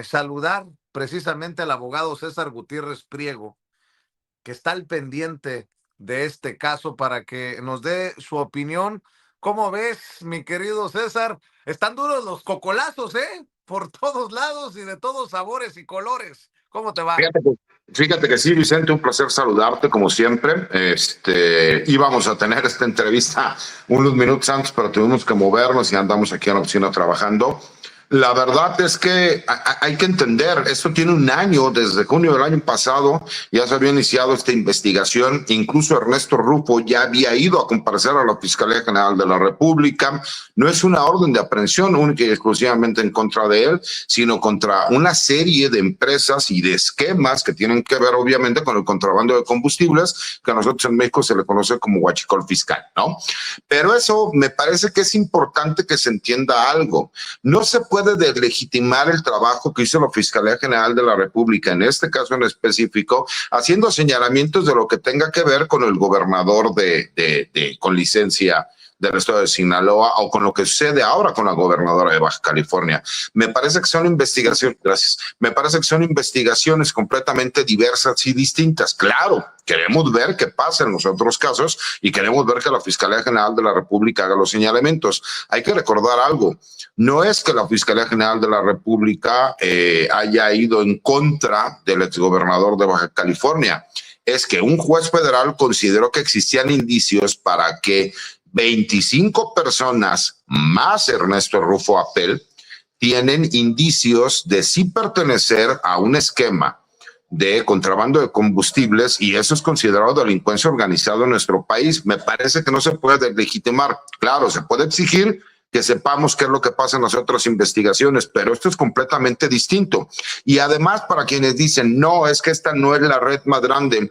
saludar precisamente al abogado César Gutiérrez Priego, que está al pendiente de este caso para que nos dé su opinión. ¿Cómo ves, mi querido César? Están duros los cocolazos, ¿eh? Por todos lados y de todos sabores y colores. ¿Cómo te va? Fíjate que sí, Vicente, un placer saludarte como siempre. Íbamos a tener esta entrevista unos minutos antes, pero tuvimos que movernos y andamos aquí en la oficina trabajando. La verdad es que hay que entender, esto tiene un año, desde junio del año pasado ya se había iniciado esta investigación, incluso Ernesto Rufo ya había ido a comparecer a la Fiscalía General de la República. No es una orden de aprehensión única y exclusivamente en contra de él, sino contra una serie de empresas y de esquemas que tienen que ver obviamente con el contrabando de combustibles, que a nosotros en México se le conoce como huachicol fiscal, ¿no? Pero eso me parece que es importante que se entienda algo. No se puede deslegitimar el trabajo que hizo la Fiscalía General de la República, en este caso en específico, haciendo señalamientos de lo que tenga que ver con el gobernador con licencia del estado de Sinaloa o con lo que sucede ahora con la gobernadora de Baja California. Me parece que son investigaciones, gracias, me parece que son investigaciones completamente diversas y distintas. Claro, queremos ver qué pasa en los otros casos y queremos ver que la Fiscalía General de la República haga los señalamientos. Hay que recordar algo, no es que la Fiscalía General de la República haya ido en contra del exgobernador de Baja California, es que un juez federal consideró que existían indicios para que 25 personas más Ernesto Rufo Apel tienen indicios de sí pertenecer a un esquema de contrabando de combustibles y eso es considerado delincuencia organizada en nuestro país. Me parece que no se puede legitimar. Claro, se puede exigir que sepamos qué es lo que pasa en las otras investigaciones, pero esto es completamente distinto. Y además, para quienes dicen, no, es que esta no es la red más grande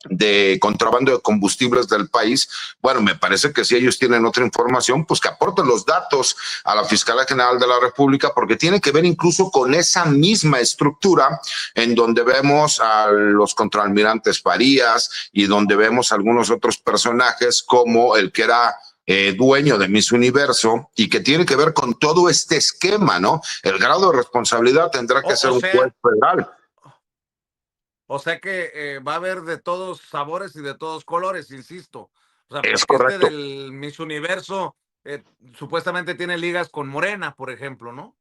de contrabando de combustibles del país, bueno, me parece que si ellos tienen otra información, pues que aporten los datos a la Fiscalía General de la República, porque tiene que ver incluso con esa misma estructura en donde vemos a los contraalmirantes Farías y donde vemos a algunos otros personajes como el que era dueño de Miss Universo y que tiene que ver con todo este esquema, ¿no? El grado de responsabilidad tendrá que ser un juez federal. O sea que va a haber de todos sabores y de todos colores, insisto. O sea, Es porque correcto. del Miss Universo supuestamente tiene ligas con Morena, por ejemplo, ¿no?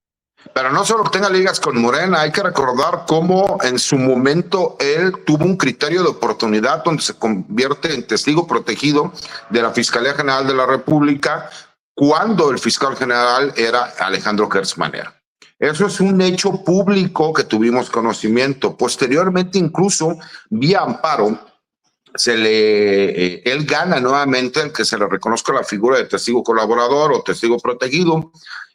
Pero no solo tenga ligas con Morena, hay que recordar cómo en su momento él tuvo un criterio de oportunidad donde se convierte en testigo protegido de la Fiscalía General de la República cuando el fiscal general era Alejandro Gertz Manero. Eso es un hecho público que tuvimos conocimiento. Posteriormente, incluso vía amparo, él gana nuevamente el que se le reconozca la figura de testigo colaborador o testigo protegido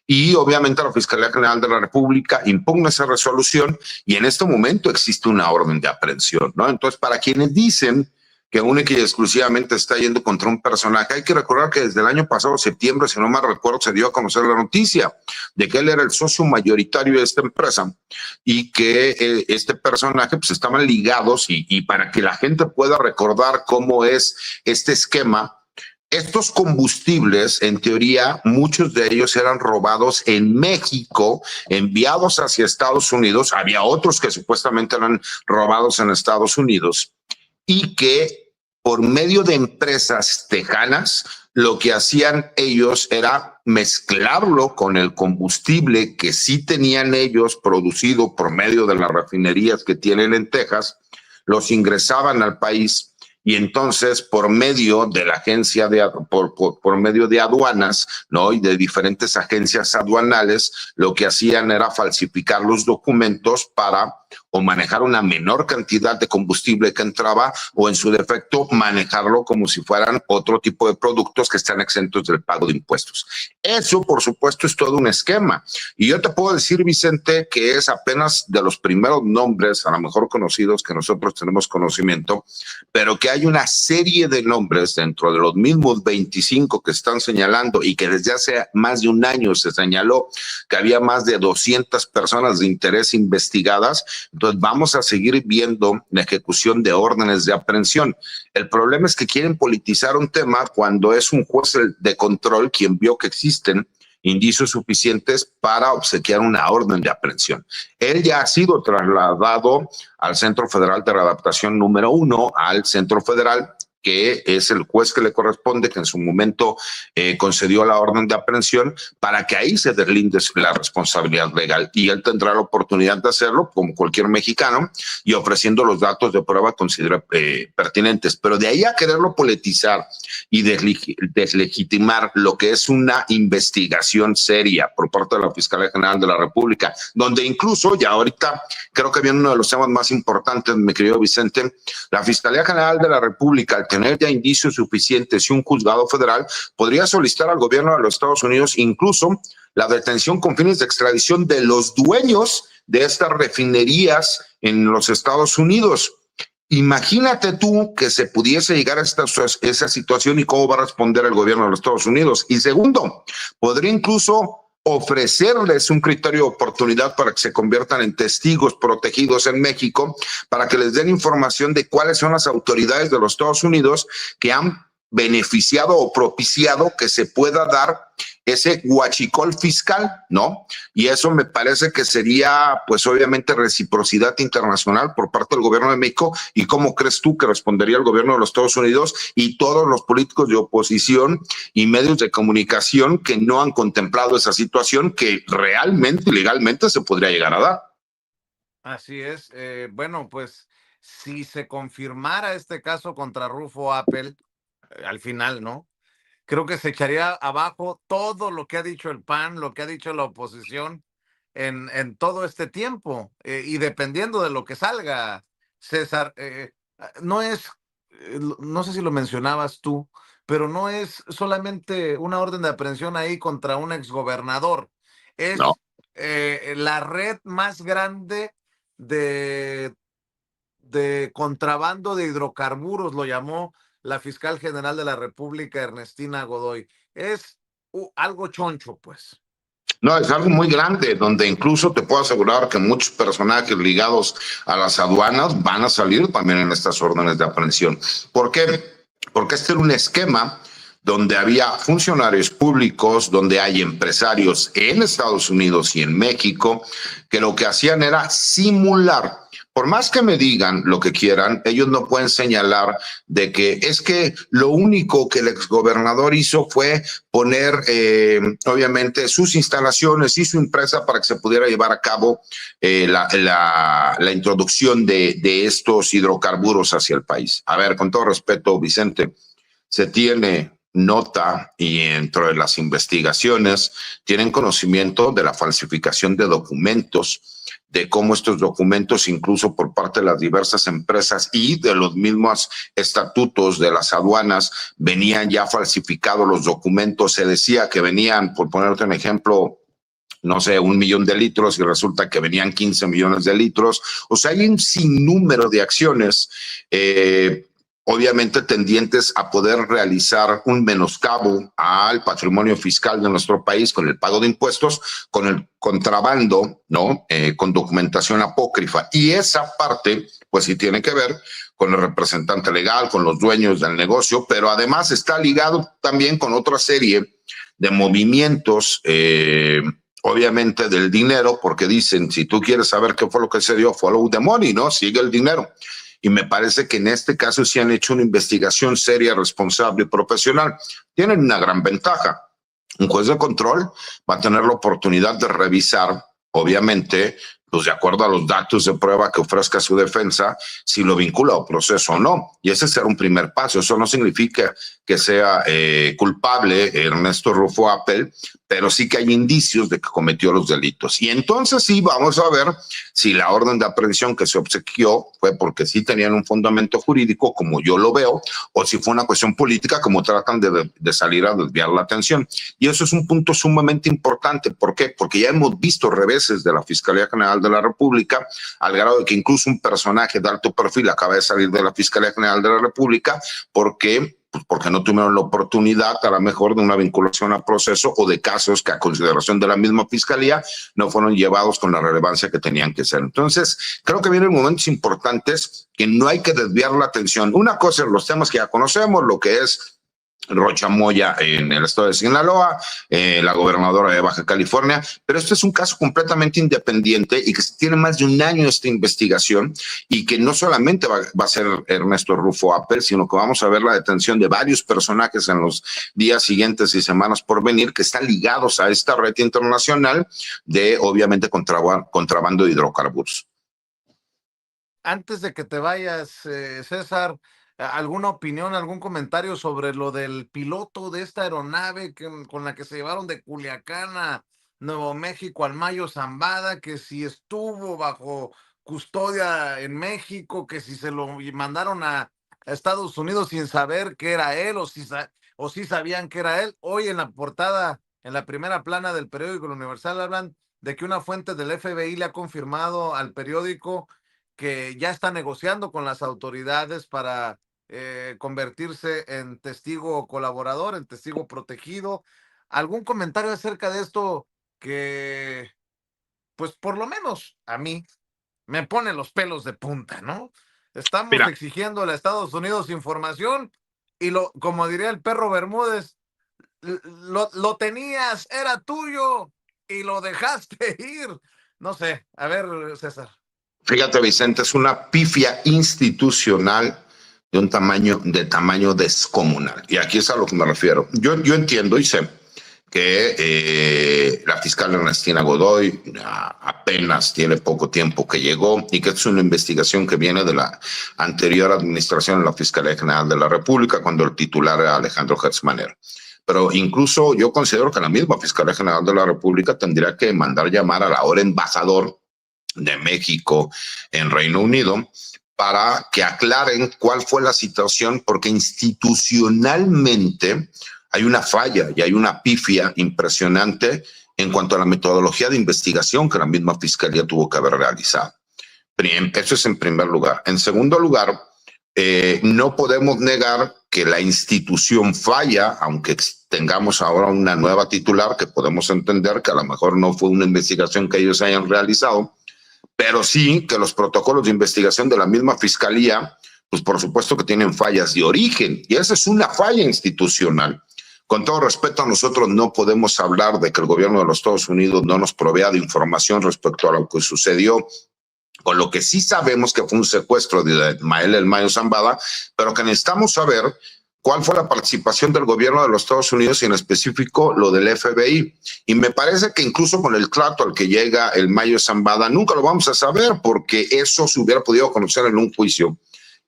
y obviamente la Fiscalía General de la República impugna esa resolución y en este momento existe una orden de aprehensión, ¿no? Entonces, para quienes dicen que única y exclusivamente está yendo contra un personaje, hay que recordar que desde el año pasado, septiembre, si no mal recuerdo, se dio a conocer la noticia de que él era el socio mayoritario de esta empresa y que este personaje pues estaban ligados y para que la gente pueda recordar cómo es este esquema. Estos combustibles, en teoría, muchos de ellos eran robados en México, enviados hacia Estados Unidos. Había otros que supuestamente eran robados en Estados Unidos y que por medio de empresas tejanas, lo que hacían ellos era mezclarlo con el combustible que sí tenían ellos producido por medio de las refinerías que tienen en Texas, los ingresaban al país y entonces por medio de la agencia por medio de aduanas, ¿no? Y de diferentes agencias aduanales, lo que hacían era falsificar los documentos para o manejar una menor cantidad de combustible que entraba o en su defecto manejarlo como si fueran otro tipo de productos que están exentos del pago de impuestos. Eso, por supuesto, es todo un esquema. Y yo te puedo decir, Vicente, que es apenas de los primeros nombres, a lo mejor conocidos, que nosotros tenemos conocimiento, pero que hay una serie de nombres dentro de los mismos 25 que están señalando y que desde hace más de un año se señaló que había más de 200 personas de interés investigadas. Entonces vamos a seguir viendo la ejecución de órdenes de aprehensión. El problema es que quieren politizar un tema cuando es un juez de control quien vio que existen indicios suficientes para obsequiar una orden de aprehensión. Él ya ha sido trasladado al Centro Federal de Readaptación número 1, al Centro Federal, que es el juez que le corresponde, que en su momento concedió la orden de aprehensión, para que ahí se deslinde la responsabilidad legal. Y él tendrá la oportunidad de hacerlo, como cualquier mexicano, y ofreciendo los datos de prueba considera pertinentes. Pero de ahí a quererlo politizar y deslegitimar lo que es una investigación seria por parte de la Fiscalía General de la República, donde incluso, ya ahorita creo que viene uno de los temas más importantes, mi querido Vicente, la Fiscalía General de la República, al tener ya indicios suficientes y un juzgado federal, podría solicitar al gobierno de los Estados Unidos incluso la detención con fines de extradición de los dueños de estas refinerías en los Estados Unidos. Imagínate tú que se pudiese llegar a esa situación y cómo va a responder el gobierno de los Estados Unidos. Y segundo, podría incluso ofrecerles un criterio de oportunidad para que se conviertan en testigos protegidos en México, para que les den información de cuáles son las autoridades de los Estados Unidos que han beneficiado o propiciado que se pueda dar ese huachicol fiscal, ¿no? Y eso me parece que sería, pues obviamente, reciprocidad internacional por parte del gobierno de México. ¿Y cómo crees tú que respondería el gobierno de los Estados Unidos y todos los políticos de oposición y medios de comunicación que no han contemplado esa situación que realmente, legalmente, se podría llegar a dar? Así es. Bueno, pues si se confirmara este caso contra Rufo Apple, al final, ¿no? Creo que se echaría abajo todo lo que ha dicho el PAN, lo que ha dicho la oposición en todo este tiempo. Y dependiendo de lo que salga, César, no es, no sé si lo mencionabas tú, pero no es solamente una orden de aprehensión ahí contra un exgobernador. No. Es la red más grande de, de contrabando de hidrocarburos, lo llamó la fiscal general de la República, Ernestina Godoy. Es algo choncho, pues. No, es algo muy grande, donde incluso te puedo asegurar que muchos personajes ligados a las aduanas van a salir también en estas órdenes de aprehensión. ¿Por qué? Porque este era un esquema donde había funcionarios públicos, donde hay empresarios en Estados Unidos y en México, que lo que hacían era simular. Por más que me digan lo que quieran, ellos no pueden señalar de que es que lo único que el exgobernador hizo fue poner, obviamente, sus instalaciones y su empresa para que se pudiera llevar a cabo la introducción de estos hidrocarburos hacia el país. A ver, con todo respeto, Vicente, se tiene nota y dentro de las investigaciones tienen conocimiento de la falsificación de documentos, de cómo estos documentos, incluso por parte de las diversas empresas y de los mismos estatutos de las aduanas, venían ya falsificados los documentos. Se decía que venían, por ponerte un ejemplo, no sé, 1 millón de litros y resulta que venían 15 millones de litros. O sea, hay un sinnúmero de acciones obviamente tendientes a poder realizar un menoscabo al patrimonio fiscal de nuestro país con el pago de impuestos, con el contrabando, ¿no? Con documentación apócrifa. Y esa parte, pues sí tiene que ver con el representante legal, con los dueños del negocio, pero además está ligado también con otra serie de movimientos, obviamente del dinero, porque dicen, si tú quieres saber qué fue lo que se dio, follow the money, ¿no? Sigue el dinero. Y me parece que en este caso sí han hecho una investigación seria, responsable y profesional. Tienen una gran ventaja. Un juez de control va a tener la oportunidad de revisar, obviamente, pues de acuerdo a los datos de prueba que ofrezca su defensa, si lo vincula a proceso o no. Y ese será un primer paso. Eso no significa que sea culpable Ernesto Rufo Apple, pero sí que hay indicios de que cometió los delitos. Y entonces sí vamos a ver si la orden de aprehensión que se obsequió fue porque sí tenían un fundamento jurídico, como yo lo veo, o si fue una cuestión política, como tratan de salir a desviar la atención. Y eso es un punto sumamente importante. ¿Por qué? Porque ya hemos visto reveses de la Fiscalía General de la República, al grado de que incluso un personaje de alto perfil acaba de salir de la Fiscalía General de la República porque no tuvieron la oportunidad, a lo mejor, de una vinculación a proceso o de casos que a consideración de la misma fiscalía no fueron llevados con la relevancia que tenían que ser. Entonces, creo que vienen momentos importantes que no hay que desviar la atención. Una cosa es los temas que ya conocemos, lo que es Rocha Moya en el estado de Sinaloa, la gobernadora de Baja California, pero este es un caso completamente independiente y que tiene más de un año esta investigación y que no solamente va a ser Ernesto Rufo Apple, sino que vamos a ver la detención de varios personajes en los días siguientes y semanas por venir que están ligados a esta red internacional de, obviamente, contrabando de hidrocarburos. Antes de que te vayas, César, ¿alguna opinión, algún comentario sobre lo del piloto de esta aeronave con la que se llevaron de Culiacán a Nuevo México al Mayo Zambada, que si estuvo bajo custodia en México, que si se lo mandaron a Estados Unidos sin saber que era él o si sabían que era él? Hoy en la portada, en la primera plana del periódico El Universal, hablan de que una fuente del FBI le ha confirmado al periódico que ya está negociando con las autoridades para convertirse en testigo colaborador, en testigo protegido. ¿Algún comentario acerca de esto que, pues por lo menos a mí, me pone los pelos de punta, ¿no? Estamos Mira, exigiendo a Estados Unidos información y como diría el perro Bermúdez, lo tenías, era tuyo y lo dejaste ir. No sé, a ver, César. fíjate, Vicente, es una pifia institucional de tamaño descomunal. Y aquí es a lo que me refiero. Yo entiendo y sé que la fiscal Ernestina Godoy apenas tiene poco tiempo que llegó y que es una investigación que viene de la anterior administración en la Fiscalía General de la República, cuando el titular era Alejandro Gertz Manero. Pero incluso yo considero que la misma Fiscalía General de la República tendría que mandar llamar al ahora embajador de México en Reino Unido para que aclaren cuál fue la situación, porque institucionalmente hay una falla y hay una pifia impresionante en cuanto a la metodología de investigación que la misma fiscalía tuvo que haber realizado. Eso es en primer lugar. En segundo lugar, no podemos negar que la institución falla, aunque tengamos ahora una nueva titular, que podemos entender que a lo mejor no fue una investigación que ellos hayan realizado, pero sí que los protocolos de investigación de la misma fiscalía, pues por supuesto que tienen fallas de origen, y esa es una falla institucional. Con todo respeto, nosotros no podemos hablar de que el gobierno de los Estados Unidos no nos provea de información respecto a lo que sucedió, con lo que sí sabemos que fue un secuestro de Ismael El Mayo Zambada, pero que necesitamos saber cuál fue la participación del gobierno de los Estados Unidos y en específico lo del FBI. Y me parece que incluso con el trato al que llega el Mayo Zambada nunca lo vamos a saber, porque eso se hubiera podido conocer en un juicio.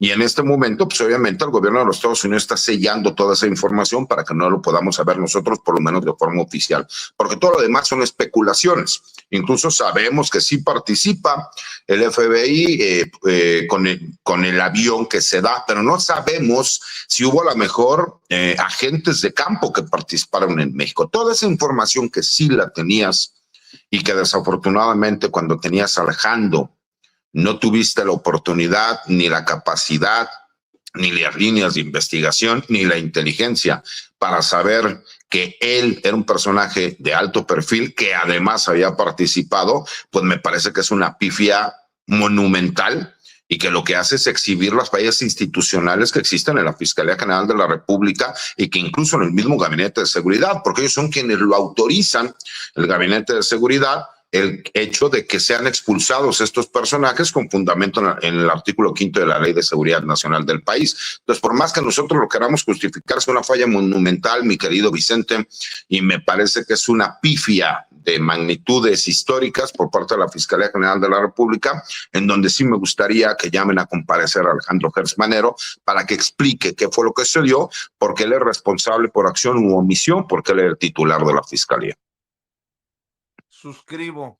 Y en este momento, pues obviamente el gobierno de los Estados Unidos está sellando toda esa información para que no lo podamos saber nosotros, por lo menos de forma oficial, porque todo lo demás son especulaciones. Incluso sabemos que sí participa el FBI con el avión que se da, pero no sabemos si hubo a lo mejor agentes de campo que participaron en México. Toda esa información que sí la tenías y que desafortunadamente cuando tenías Alejandro no tuviste la oportunidad ni la capacidad ni las líneas de investigación, ni la inteligencia para saber que él era un personaje de alto perfil que además había participado, pues me parece que es una pifia monumental y que lo que hace es exhibir las fallas institucionales que existen en la Fiscalía General de la República y que incluso en el mismo Gabinete de Seguridad, porque ellos son quienes lo autorizan, el Gabinete de Seguridad, el hecho de que sean expulsados estos personajes con fundamento en el artículo 5 de la Ley de Seguridad Nacional del país. Entonces, por más que nosotros lo queramos justificar, es una falla monumental, mi querido Vicente, y me parece que es una pifia de magnitudes históricas por parte de la Fiscalía General de la República, en donde sí me gustaría que llamen a comparecer a Alejandro Gertz Manero para que explique qué fue lo que sucedió, porque él es responsable por acción u omisión, porque él es el titular de la Fiscalía. Suscribo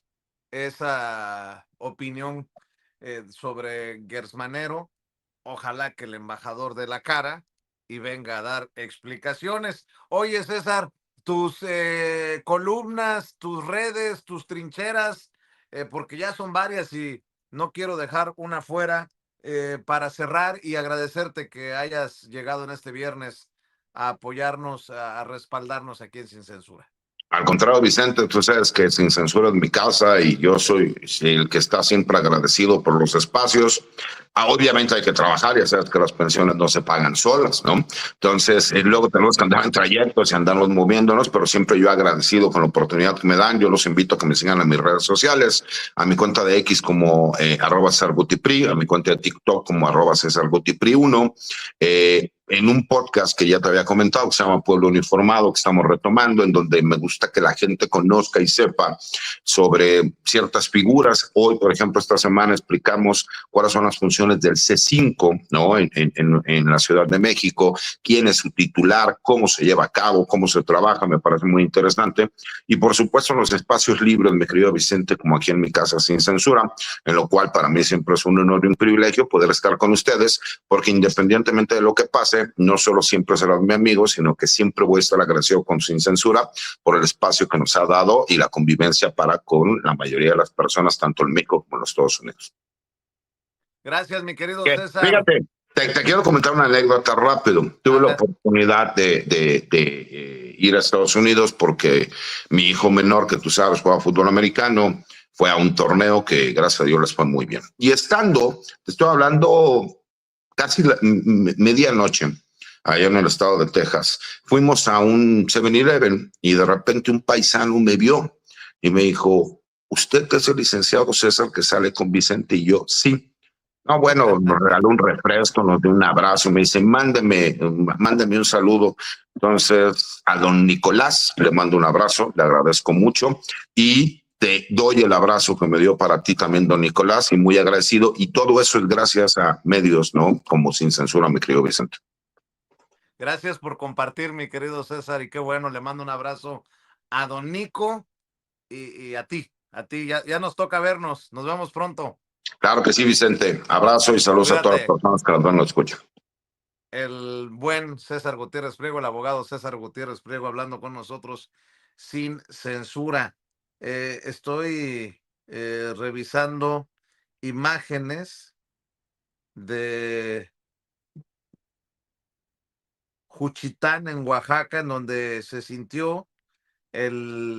esa opinión sobre Gersmanero. Ojalá que el embajador dé la cara y venga a dar explicaciones. Oye, César, tus columnas, tus redes, tus trincheras, porque ya son varias y no quiero dejar una fuera, para cerrar y agradecerte que hayas llegado en este viernes a apoyarnos, a respaldarnos aquí en Sin Censura. Al contrario, Vicente, tú sabes que Sin Censura es mi casa y yo soy el que está siempre agradecido por los espacios. Obviamente hay que trabajar, ya sabes que las pensiones no se pagan solas, ¿no? Entonces, luego tenemos que andar en trayectos y andarnos moviéndonos, pero siempre yo agradecido con la oportunidad que me dan. Yo los invito a que me sigan en mis redes sociales, a mi cuenta de X como @CesarGutiPri, a mi cuenta de TikTok como @CesarGutiPri1. En un podcast que ya te había comentado, que se llama Pueblo Uniformado, que estamos retomando, en donde me gusta que la gente conozca y sepa sobre ciertas figuras. Hoy, por ejemplo, esta semana explicamos cuáles son las funciones del C5, ¿no? En la Ciudad de México, quién es su titular, cómo se lleva a cabo, cómo se trabaja, me parece muy interesante. Y por supuesto, los espacios libres, mi querido Vicente, como aquí en mi casa Sin Censura, en lo cual para mí siempre es un honor y un privilegio poder estar con ustedes, porque independientemente de lo que pase, no solo siempre serán mi amigo, sino que siempre voy a estar agradecido con Sin Censura por el espacio que nos ha dado y la convivencia para con la mayoría de las personas, tanto en México como en los Estados Unidos. Gracias, mi querido César. Fíjate, te quiero comentar una anécdota rápido. Tuve la oportunidad de ir a Estados Unidos porque mi hijo menor, que tú sabes, juega fútbol americano, fue a un torneo que gracias a Dios les fue muy bien. Y estando, te estoy hablando casi medianoche, allá en el estado de Texas, fuimos a un 7-Eleven y de repente un paisano me vio y me dijo, ¿usted que es el licenciado César que sale con Vicente? Y yo, sí. No, bueno, nos regaló un refresco, nos dio un abrazo, me dice, mándeme un saludo. Entonces, a don Nicolás le mando un abrazo, le agradezco mucho y te doy el abrazo que me dio para ti también, don Nicolás, y muy agradecido. Y todo eso es gracias a medios, ¿no? Como Sin Censura, mi querido Vicente. Gracias por compartir, mi querido César, y qué bueno, le mando un abrazo a don Nico y a ti, ya nos toca vernos, nos vemos pronto. Claro que sí, Vicente. Abrazo y saludos a todas las personas que nos escuchan. El buen César Gutiérrez Priego, el abogado César Gutiérrez Priego, hablando con nosotros sin censura. Estoy revisando imágenes de Juchitán, en Oaxaca, en donde se sintió el